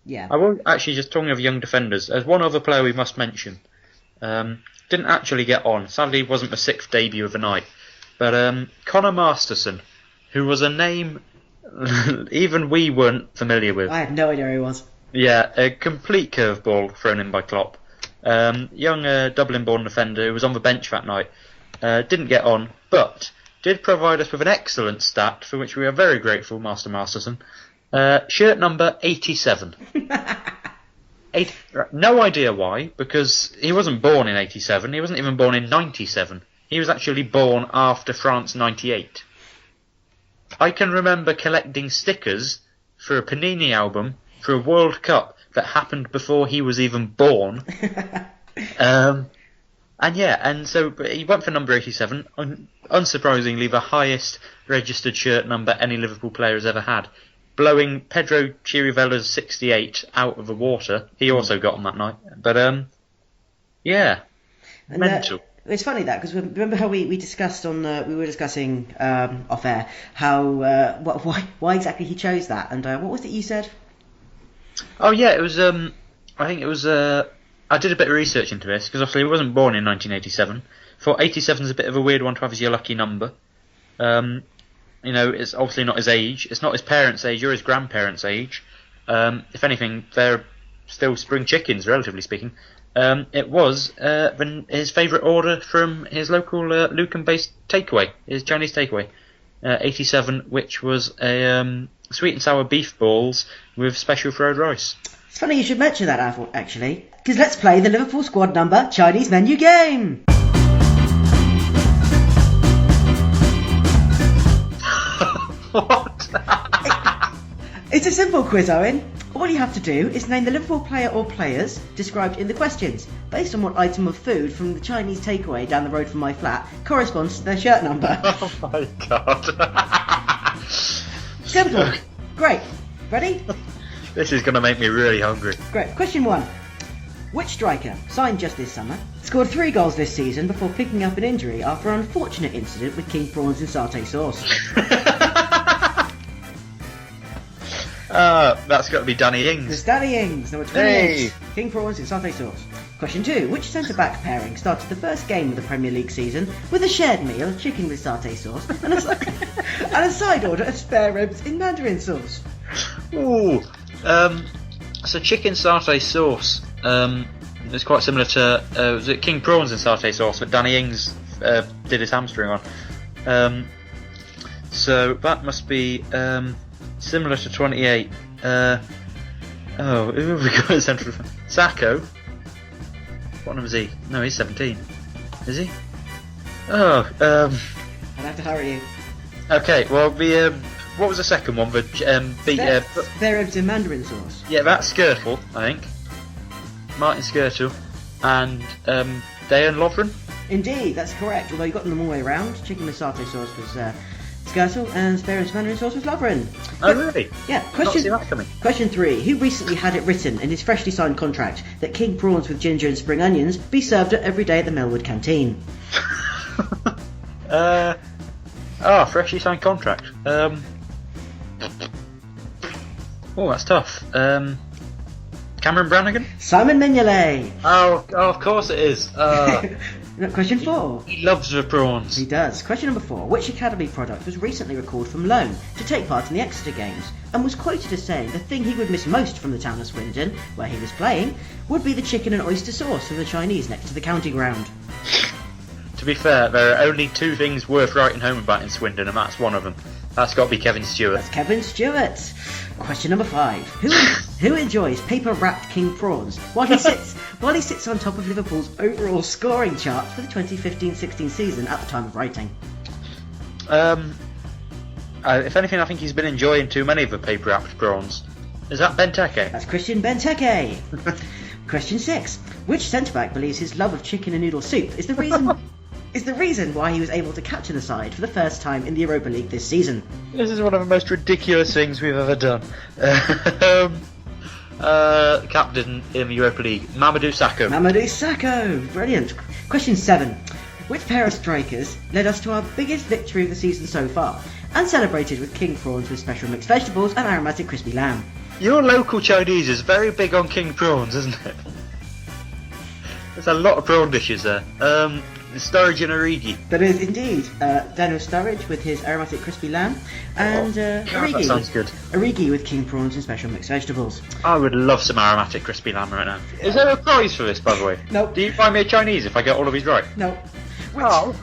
Yeah. I will actually, just talking of young defenders, there's one other player we must mention. Didn't actually get on. Sadly, it wasn't the 6th debut of the night. But Connor Masterson, who was a name even we weren't familiar with. I had no idea who he was. Yeah, a complete curveball thrown in by Klopp. Young Dublin-born defender who was on the bench that night. Didn't get on, but did provide us with an excellent stat for which we are very grateful, Master Masterson. Shirt number 87. No idea why, because he wasn't born in 87, he wasn't even born in 97. He was actually born after France 98. I can remember collecting stickers for a Panini album for a World Cup that happened before he was even born. And so he went for number 87, unsurprisingly the highest registered shirt number any Liverpool player has ever had, blowing Pedro Chirivella's 68 out of the water. He also got on that night. But, yeah, And, mental. It's funny that, because remember how we discussed we were discussing off air how why exactly he chose that, and what was it you said? Oh yeah, it was. I think it was. I did a bit of research into this because obviously he wasn't born in 1987. Thought 87 is a bit of a weird one to have as your lucky number. It's obviously not his age. It's not his parents' age or his grandparents' age. If anything, they're still spring chickens, relatively speaking. It was his favourite order from his local Lucan-based takeaway, his Chinese takeaway. 87, which was a sweet and sour beef balls with special fried rice. It's funny you should mention that, Avril, actually, because let's play the Liverpool Squad Number Chinese menu game. What? It's a simple quiz, Owen. All you have to do is name the Liverpool player or players described in the questions, based on what item of food from the Chinese takeaway down the road from my flat corresponds to their shirt number. Oh my god. Simple. Great. Ready? This is going to make me really hungry. Great. Question 1. Which striker, signed just this summer, scored 3 goals this season before picking up an injury after an unfortunate incident with king prawns and satay sauce? That's got to be Danny Ings. It's Danny Ings, number 28. Hey. King prawns and satay sauce. Question 2. Which centre-back pairing started the first game of the Premier League season with a shared meal of chicken with satay sauce and a side order of spare ribs in mandarin sauce? Ooh. So chicken satay sauce. It's quite similar to was it king prawns and satay sauce that Danny Ings did his hamstring on. So that must be similar to 28. Who have we got in central? Sacco. What number is he? No, he's 17. Is he? I'll have to hurry you. Okay, well, what was the second one? Spare ribs in mandarin sauce. Yeah, that's Skirtle, I think. Martin Skirtle. And Dayan Lovren? Indeed, that's correct. Although you got them all the way around. Chicken with satay sauce was Skirtle and spare ribs mandarin sauce was Lovren. Oh, really? Yeah. Not see that coming. Question 3. Who recently had it written in his freshly signed contract that king prawns with ginger and spring onions be served every day at the Melwood canteen? Freshly signed contract. That's tough. Cameron Brannigan? Simon Mignolet. Oh, of course it is. Question 4. He loves the prawns. He does. Question number 4. Which academy product was recently recalled from loan to take part in the Exeter Games and was quoted as saying the thing he would miss most from the town of Swindon, where he was playing, would be the chicken and oyster sauce from the Chinese next to the county ground? To be fair, there are only 2 things worth writing home about in Swindon, and that's one of them. That's got to be Kevin Stewart. That's Kevin Stewart. Question number 5. Who enjoys paper-wrapped king prawns while he sits on top of Liverpool's overall scoring chart for the 2015-16 season at the time of writing? If anything, I think he's been enjoying too many of the paper-wrapped prawns. Is that Benteke? That's Christian Benteke. Question 6. Which centre-back believes his love of chicken and noodle soup is the reason why he was able to captain the side for the first time in the Europa League this season? This is one of the most ridiculous things we've ever done. Captain in the Europa League, Mamadou Sakho. Mamadou Sakho, brilliant. Question 7. Which pair of strikers led us to our biggest victory of the season so far, and celebrated with king prawns with special mixed vegetables and aromatic crispy lamb? Your local Chinese is very big on king prawns, isn't it? There's a lot of prawn dishes there. Sturridge and Origi. That is indeed Daniel Sturridge with his aromatic crispy lamb, and Origi. That sounds good. Origi with king prawns and special mixed vegetables. I would love some aromatic crispy lamb right now. Is there a prize for this, by the way? No. Do you buy me a Chinese if I get all of these right? No. Oh.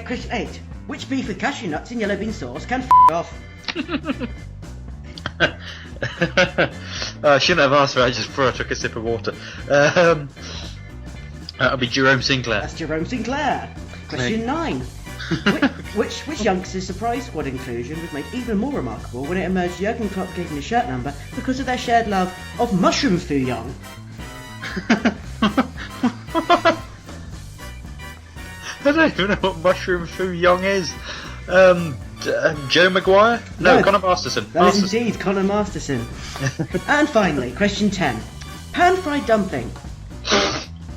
Question 8. Which beef with cashew nuts in yellow bean sauce can off? I shouldn't have asked for that just before I took a sip of water. That'll be Jerome Sinclair. That's Jerome Sinclair. Question 9. which youngster's surprise squad inclusion was made even more remarkable when it emerged Jurgen Klopp gave him a shirt number because of their shared love of mushroom fuyong? I don't even know what mushroom fuyong is. Joe Maguire? No, Conor Masterson. That is indeed Conor Masterson. And finally, question 10. Pan-fried dumpling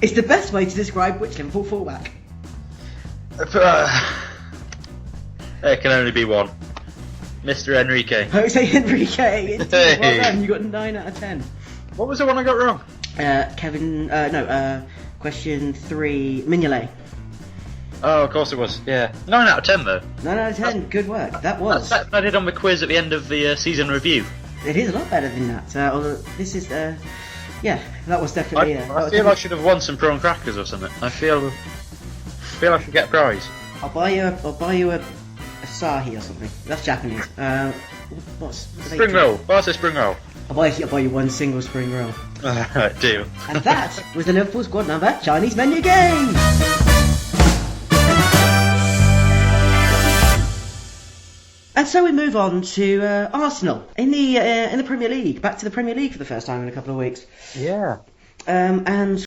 is the best way to describe which Liverpool fullback? There can only be one. Mr. Enrique. Jose Enrique. Indeed. Hey. Well done, you got 9 out of 10. What was the one I got wrong? Question 3, Mignolet. Oh, of course it was. Yeah, 9 out of 10 though. 9 out of 10, good work. That was. That's what I did on the quiz at the end of the season review. It is a lot better than that. Although this is, yeah, that was definitely. I feel I should have won some prawn crackers or something. I feel I should get a prize. I'll buy you a sahi or something. That's Japanese. What's Spring roll. Buy us a spring roll. I'll buy you one single spring roll. Deal. And that was the Liverpool Squad Number Chinese menu game. And so we move on to Arsenal in the Premier League. Back to the Premier League for the first time in a couple of weeks. Yeah. And